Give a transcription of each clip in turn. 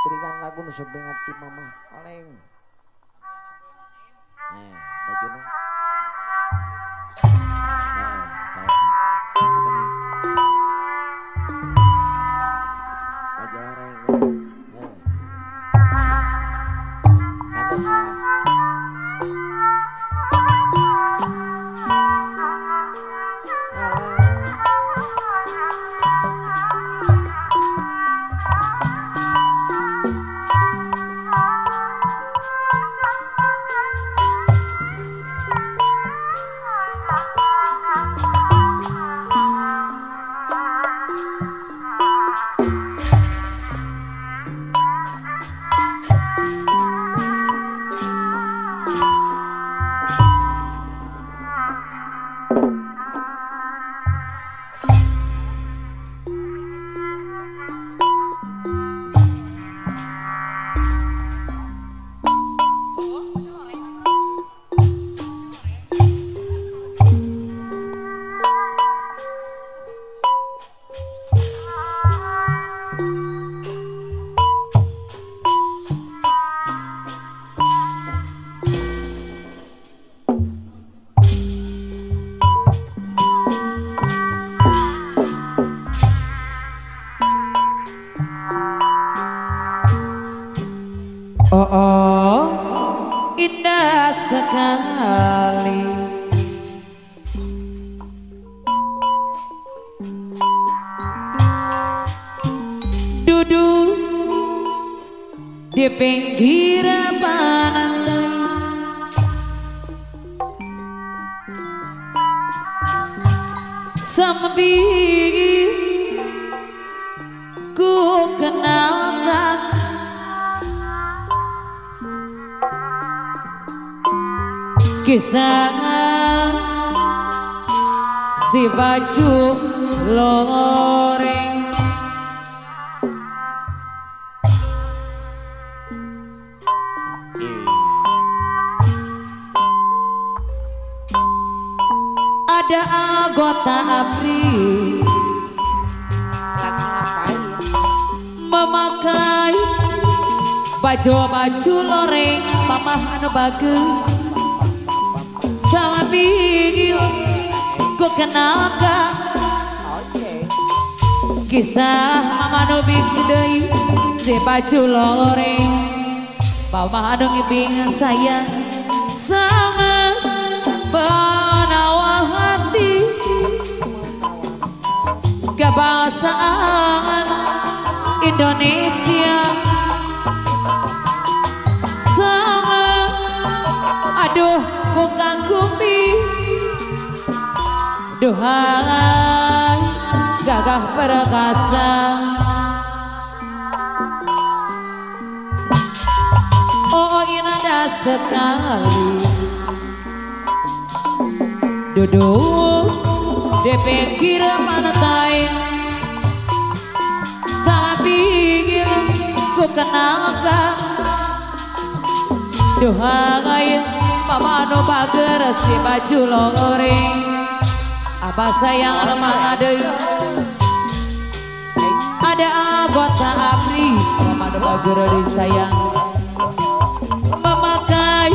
Tringan lagu nu sebengat ti mama oleng. Bajuna. Ada salah. Oh, indah sekali duduk di pinggir pantai, sambil ku kenalkan kisah si baju loreng. Ada anggota ABRI Lagi ngapain? memakai baju loreng pamah anu bagus. Sama bigil ku kenalkan Oke. kisah mama nu bigdei si baju loreng mama anu ngibing saya sama penawa hati kebangsaan Indonesia sama aduh ku kagumi duhai gagah perkasa oh indah sekali duduk di pinggir pantai sambil ku kenalkan duhai mama anu bager si baju loreng abah sayang remang deui ada anggota ABRI mama anu bager deui sayang memakai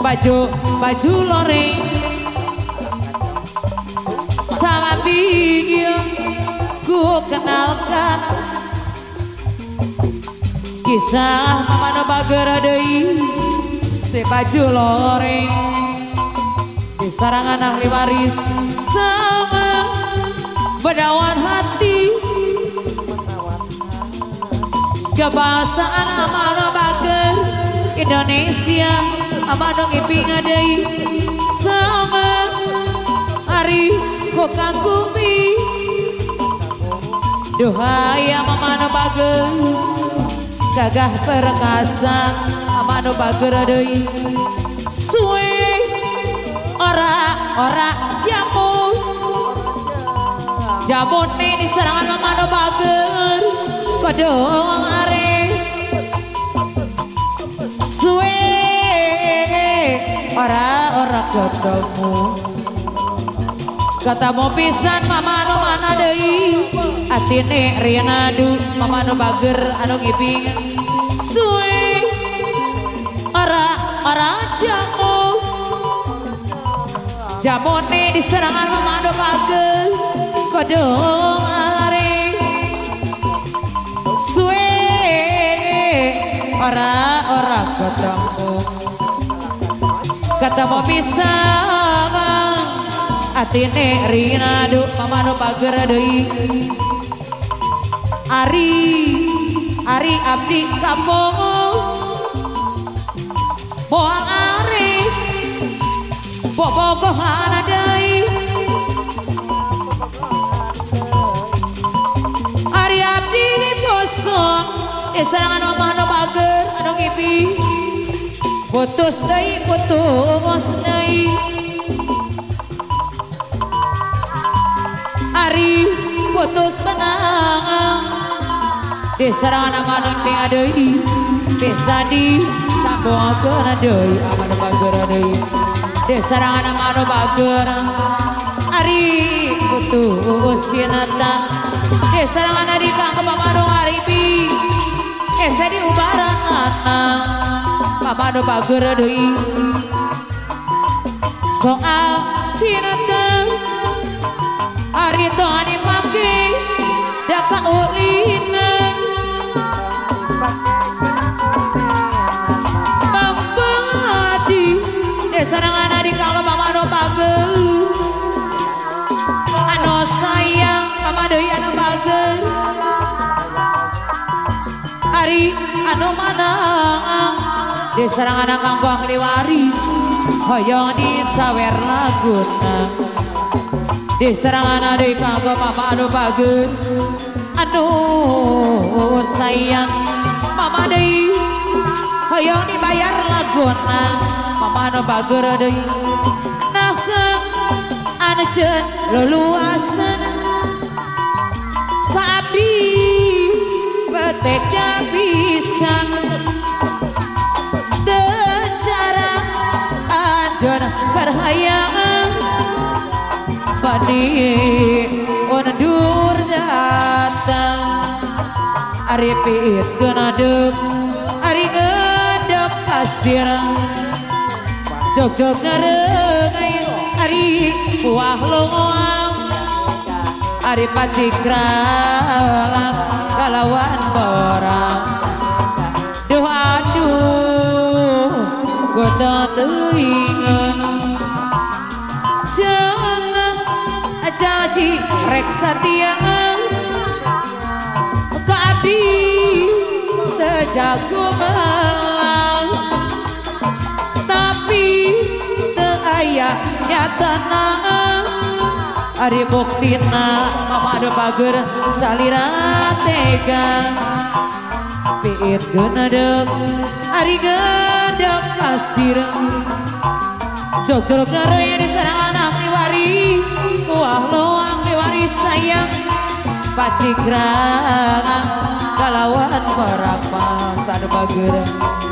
baju loreng sama bigil ku kenalkan kisah mama anu bager deui si baju loreng di sarangan ahli waris sama bedawan hati kebangsaan amano bager Indonesia amano ngiping deui sama hari ku kagumi duhai amano bager gagah perkasa amano bager deui suwe ora jamun nih di serangan mamano bager kodong are suwe ora ketemu kata mau pisan mama anu mana deui atine rianadu mama anu bager anu ngiping suwe ora jamone diserangan mama anu bager kodong are suwe ora ketemu kata mau pisang atine rinadu mama nu pager deui ari abdi kamu moal ari bobogohan deui ari abdi bosong diserangan mama nu pager anu ngipi putus deui ari putus benang diserangan ama nemping deui bisa disambungkeun deui ama nu bager deui diserangan ama nu bager ari putus cinta diserangan di kanggo mama nu ngaripi ese diubaran mama nu bager deui soal cinta hari itu ani pake daka ulina mambadi desarangan adik kalau mama no pagel anu sayang mama deui anu pagel hari anu mana desarangan kanggo ahli waris hoyong disawer laguna diserangan adik kanggo mama anu bager aduh sayang mama deui hoyong dibayar laguna mama anu bager deui nah anu ceun luluasan ka abdi beteknya pisan teu cara anjeun berhayang badi undur datang ari piit genadep ari ngedep pasir jog-jog ngarengai ari buah longoang ari pacikrang kalawan borang duh aduh goda teuing janji rek satia ka abdi sejago melang tapi teu aya nyatana ari buktina mama anu bager salira tega piit geunadeg ari ngedep pasir jog-jog nareuy diserangan ahli waris kuah loang waris sayang pacikrang kalawan berapa tadu bager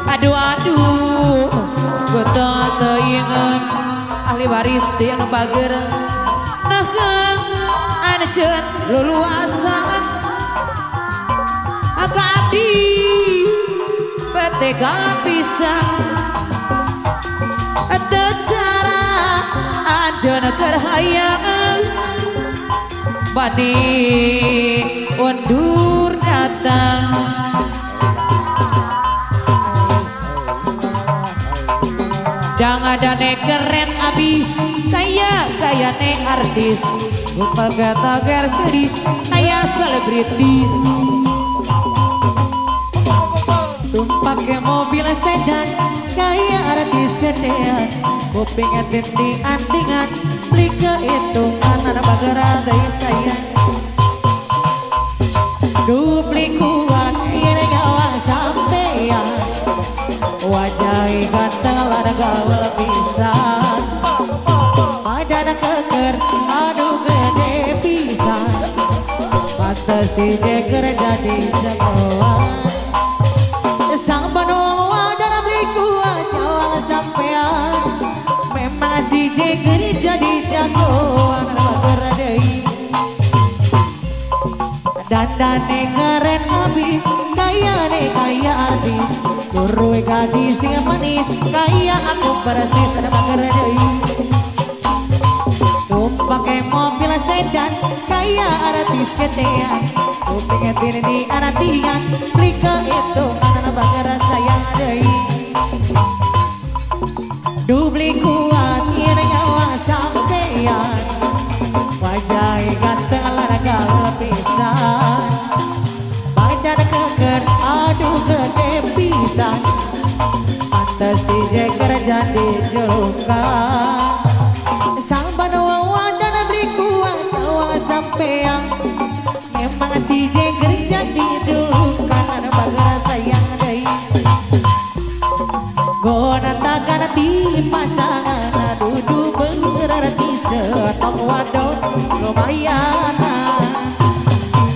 aduh gotong teuingeun ahli waris teu anu bager nah anu ceun luluasan ka abdi betega pisan teu cara anjeun keur hayang bani undur datang jangan keren abis kaya ne artis bukan kata gadis kaya selebritis tumpake mobil sedan kaya artis gedean kuping etin andingan beli kehitungan anak bagara dari saya dupli kuat ini gawang sampean wajah ganteng lada gaul pisan ada keker aduh gede pisan pantes si jeker jadi jagoan sang benua dan beli kuat gawang sampean memang si jeker jadi jagoan nih keren abis, kaya nih kaya artis, guru gadis yang manis, kaya aku persis ada bagerdei. Tuh pakai mobil sedan, kaya artis gedean, tuh pengen di artian, beli ke itu karena bager sayang dei. Dubli kuat ini nyawa sampean, wajah ganteng olahraga lepisan, badan keker aduh gede pisan, pantes si jeger jadi julukan. Sampan wawan dan beli kuat nyawa sampean, memang si jeger jadi julukan ada bager sayang dei. Gona takkan di pasangan duduk berarti setong wadon lumayan.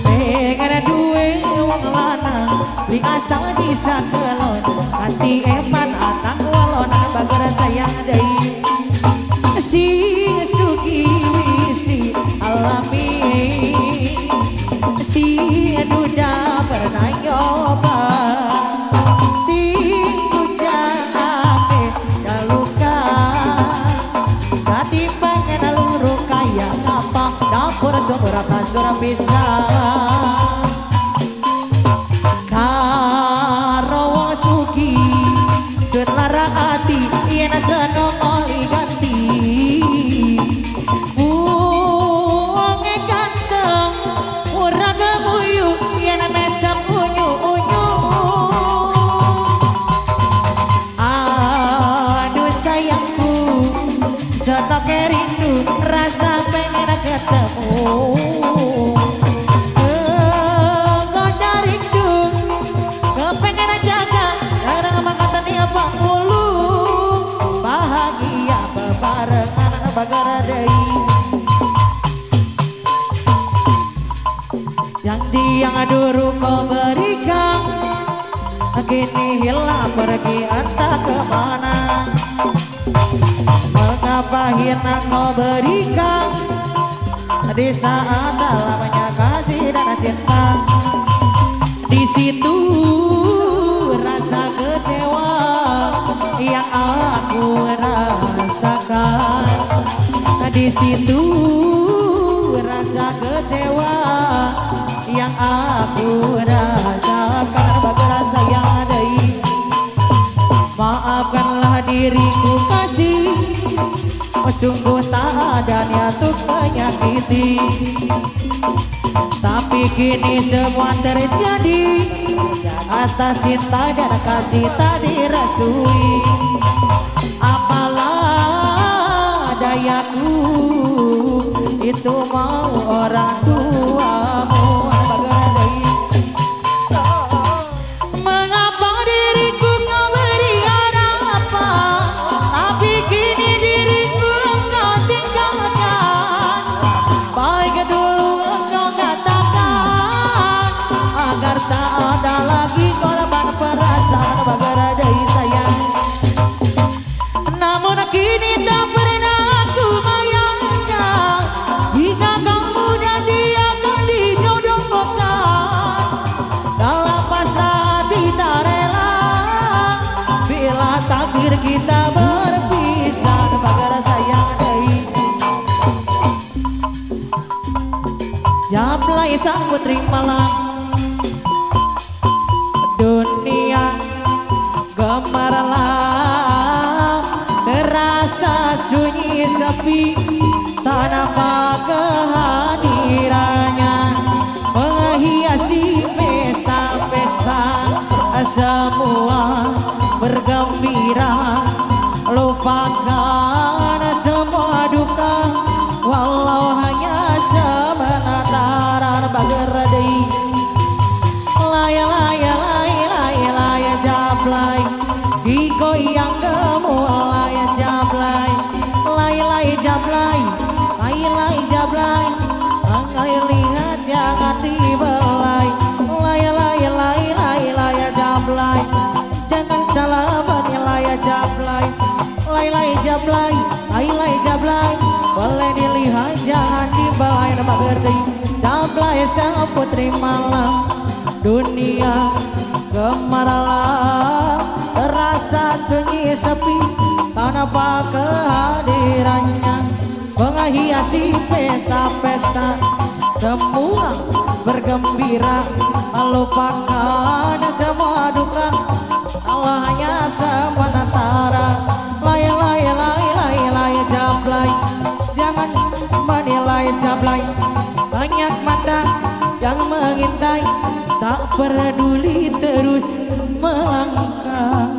Pengen duwe wong lanang li asal bisa kelon, hati eman anak walon bager sayang dei. Si suki wis di alami, si duda pernah nyoba, surah bisa karo wong sugi sun lara ati yen seneng oli ganti. Wonge ganteng ora gemuyu yen mesem unyu-unyu. Aduh sayangku setoke rindu rasa pengen ketemu. Yang tiang dulu kau berikan, kini hilang pergi entah kemana. Mengapa hina kau berikan di saat dalamnya kasih dan cinta. Di situ rasa kecewa yang aku rasakan. Di situ rasa kecewa yang aku rasakan. Bagai rasa yang ada. Maafkanlah diriku kasih, sungguh tak ada niat untuk menyakiti. Tapi kini semua terjadi atas cinta dan kasih tak direstui. Apalah dayaku, itu mau orang tuamu. Mengapa diriku kau beri harapan, tapi kini diriku engkau tinggalkan. Baik dulu engkau katakan agar tak ada lagi korban perasaan bagai sayang. Namun kini tak pernah aku bayangkan, jika kamu dan dia akan dijodohkan. Dalam pasrah hati tak rela, bila takdir kita berpisah. Bagai sayang dei. Jablay sang putri malang, dunia gemarlah, terasa sunyi sepi, tak nampak kehadirannya menghiasi pesta-pesta. Semua bergembira, lupakan semua duka, walau hanya sebentar. Bagerdei laya laya laya laya laya jablay, digoyang gemul laya jablay, laya laya jablay, laya laya jablay. Angkai lihat jangan dibelai, laya laya laya laya laya jablay. Jangan salah menilai jablay, laya laya jablay, laya laya jablay. Boleh dilihat jangan dibelai. Bagerdei jablay sang putri malam dunia gemarlah terasa sunyi sepi tanpa kehadirannya menghiasi pesta-pesta semua bergembira melupakan semua duka Allah hanya sementara lay lay lay lay lay jablay jangan menilai jablay banyak mata yang mengintai tak peduli terus melangkah